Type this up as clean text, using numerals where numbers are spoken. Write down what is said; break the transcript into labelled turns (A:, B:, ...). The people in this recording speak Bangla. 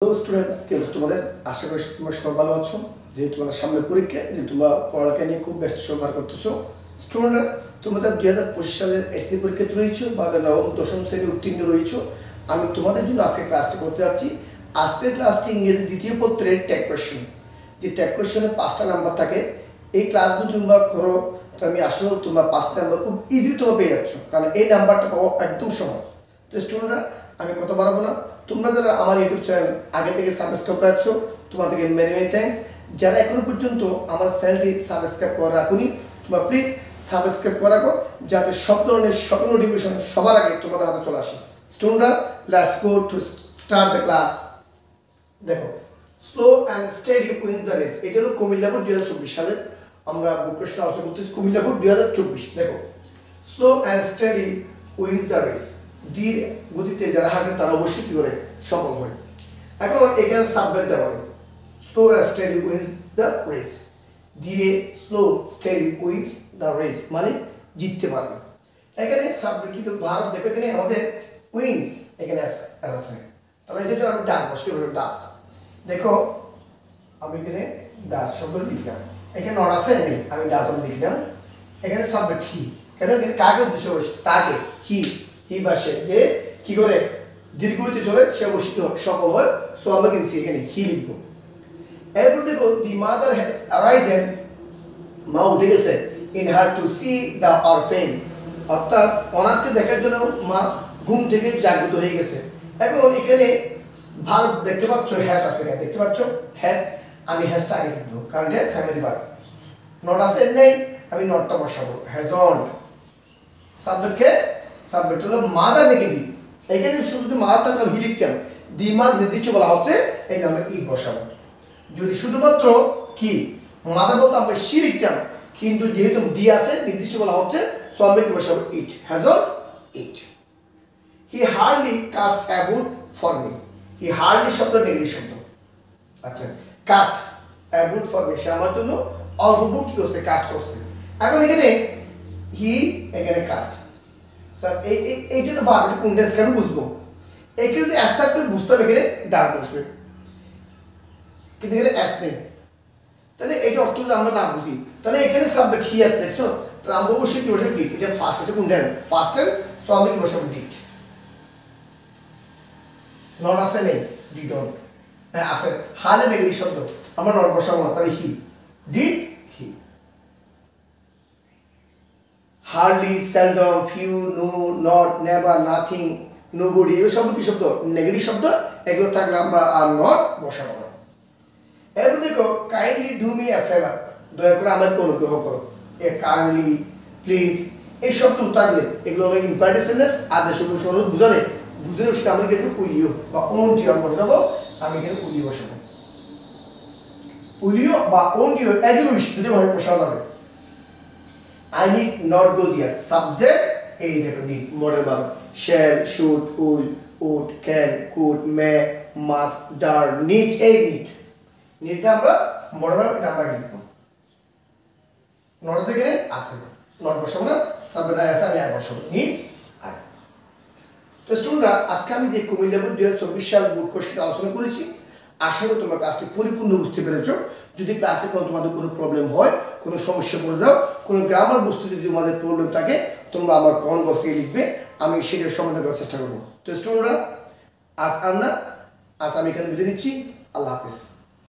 A: হ্যালো স্টুডেন্টস, কেউ তোমাদের আশা করি তোমরা সব ভালো আছো। যেহেতু তোমাদের সামনে পরীক্ষা, যে তোমরা পড়ালেখা নিয়ে খুব ব্যস্ত সহকার করতেছো। স্টুডেন্টরা তোমাদের 2025 সালের এসএসসি পরীক্ষাতে রয়েছো বা নবম দশম শ্রেণী উত্তীর্ণ রয়েছো। আমি তোমাদের জন্য আজকে ক্লাসটা করতে যাচ্ছি। আজকের ক্লাসটি ইংরেজি দ্বিতীয় পত্রের ট্যাগ কোয়েশ্চেন। যে ট্যাগ কোয়েশ্চনে 5টা নাম্বার থাকে। এই ক্লাসগুলো তোমরা করো, তো আমি আসলে তোমরা 5টা নাম্বার খুব ইজিলি তোমরা পেয়ে যাচ্ছ, কারণ এই নাম্বারটা পাওয়া একদম সহজ। তো স্টুডেন্টরা, আমি কথা বাড়াবো না। তোমরা যারা আমার ইউটিউব চ্যানেল আগে থেকে সাবস্ক্রাইব রাখছো, তোমাদেরকে মেনি মেনি থ্যাঙ্কস। যারা এখনো পর্যন্ত আমার চ্যানেলটি সাবস্ক্রাইব করে রাখুনি, তোমরা প্লিজ সাবস্ক্রাইব করে রাখো, যাতে সব ধরনের সকল নোটিফিকেশন সবার আগে তোমাদের হাতে চলে আসে। স্টুডেন্টরা, let's go to start the class. দেখো, slow and steady win the race, এটা হলো কুমিল্লা বোর্ড 2024 সালে আমরা বুক কোশ্চেন আলোচনা করতেছি। কুমিল্লা বোর্ড 2024। দেখো, slow and steady wins the race, ধীর গতিতে যারা হাঁটে তারা অবশ্যই কি করে সফল হয়। এখন এখানে সাবজেক্ট দেওয়া হবে, slow and steady wins the race. ধীরে slow steady wins the race মানে জিততে পারবে। এখানে সাবজেক্ট কিন্তু ভারত, দেখো এখানে আমাদের উইন্স এখানে আছে, তাহলে যেটা আমি ডাস বসে হলো ডাস। দেখো আমি এখানে ডাস শব্দ লিখলাম, এখানে নট আছে নেই, আমি ডাস লিখলাম। এখানে সাবজেক্ট হি, কেন এখানে কাকে উদ্দেশ্য করছে? তাকে, হি বাসে যে কি করে দীর্ঘগতিতে চলে সে অবশ্যই সফল হয়। সো আমরা কিন্তু এখানে হি লিখবো। এরপর দেখো, দি মাদার হ্যাজ অ্যারাইজেন, মা উঠে গেছে, in her to see the orphan, অর্থাৎ অনাথকে দেখার জন্য মা ঘুম থেকে জাগ্রত হয়ে গেছে। এখন এখানে ভারত দেখতে পাচ্ছ, হ্যাজ আছে, দেখতে পাচ্ছ হ্যাজ। আমি হ্যাজটা আগে লিখবো, কারণ এটা ফ্যামিলি ভার্ব। নট আছে নেই, আমি নটটা বসাবো, হ্যাজ অন। সাবজেক্টকে সাবজেক্ট হলো মাদার লিখে দিই। এখানে শুধু মাদার নাম হি লিখতাম, দি মাদ নির্দিষ্ট বলা হচ্ছে, এই নামে ই বসাবো। যদি শুধুমাত্র কি মাদার বলতো আমরা সি লিখতাম, কিন্তু যেহেতু দি আছে নির্দিষ্ট বলা হচ্ছে, সো আমরা কি বসাবো? It, has on it. He hardly cast about for me, he hardly শব্দ নেগেটিভ শব্দ। আচ্ছা, কাস্ট অ্যাবাউট ফর মি, সে আমার জন্য অল্প বুক কি করছে? কাস্ট করছে। এখন এখানে হি, এখানে কাস্ট। স্যার এইটা তো ভার্ব, কোন টেন্স কেন বুঝবো? একে যদি অ্যাস থাকতে বুঝতে হবে, এখানে ডাস বসবে, কিন্তু এখানে অ্যাস নেই। তাহলে এটা অর্থ যদি আমরা না বুঝি, তাহলে এখানে সাবজেক্ট হি আছে, দেখছো? তাহলে আমরা অবশ্যই কি বসাবো? ডিড। এটা ফার্স্ট, এটা কোন টেন্স? ফার্স্ট টেন্স, সো আমরা কি বসাবো? ডিড। নট আছে নেই, ডিডন্ট। হ্যাঁ আছে, হালে নেগেটিভ শব্দ, আমরা নট বসাবো না, তাহলে he, did he. Hardly, seldom, few, no, not, never, nothing, nobody, এগুলো শব্দ কি শব্দ? নেগেটিভ শব্দ। এগুলো থাকলে আমরা আর নট বসাবো না। এরপর দেখো, kindly do me a favour, দয়া করে আমাকে অনুগ্রহ করো। এ কাইন্ডলি, প্লিজ, এই শব্দ থাকলে এগুলো হলো ইম্পারেটিভ সেন্টেন্স, আদেশ অনুসরণ বুঝালে সেটা আমরা কিন্তু উইলিও বা ওন্টিও বসাবো। আমি এখানে উইলিও বসাবো। উইলিও বা ওন্টিও একই উইশ দুটো ভাবে বসানো যাবে। I need not go there. Subject, এই দেখো need, model verb, shall, should, will, would, can, could, may, must, dare, need, এই needটা আমরা model verb, এটা আমরা লিখবো। not আছে এখানে আছে, not বসাবো না, subject আছে, আমি আই বসাবো, need, I। তো স্টুডেন্টরা, আজকে আমি যে কুমিল্লা বোর্ড 2024 সাল বোর্ড কোশ্চেন আলোচনা করেছি, আশা করি তোমরা ক্লাসটি পরিপূর্ণ বুঝতে পেরেছো। যদি ক্লাসে তোমাদের কোনো প্রবলেম হয়, কোনো সমস্যা পড়ে যাও, কোনো গ্রামার বস্তু যদি তোমাদের প্রবলেম থাকে, তোমরা আমার কমেন্ট বক্সে লিখবে, আমি সেটার সমাধান করার চেষ্টা করবো। তো স্টুডেন্টরা, আজ আমি এখানে বিদায় নিচ্ছি। আল্লাহ হাফেজ।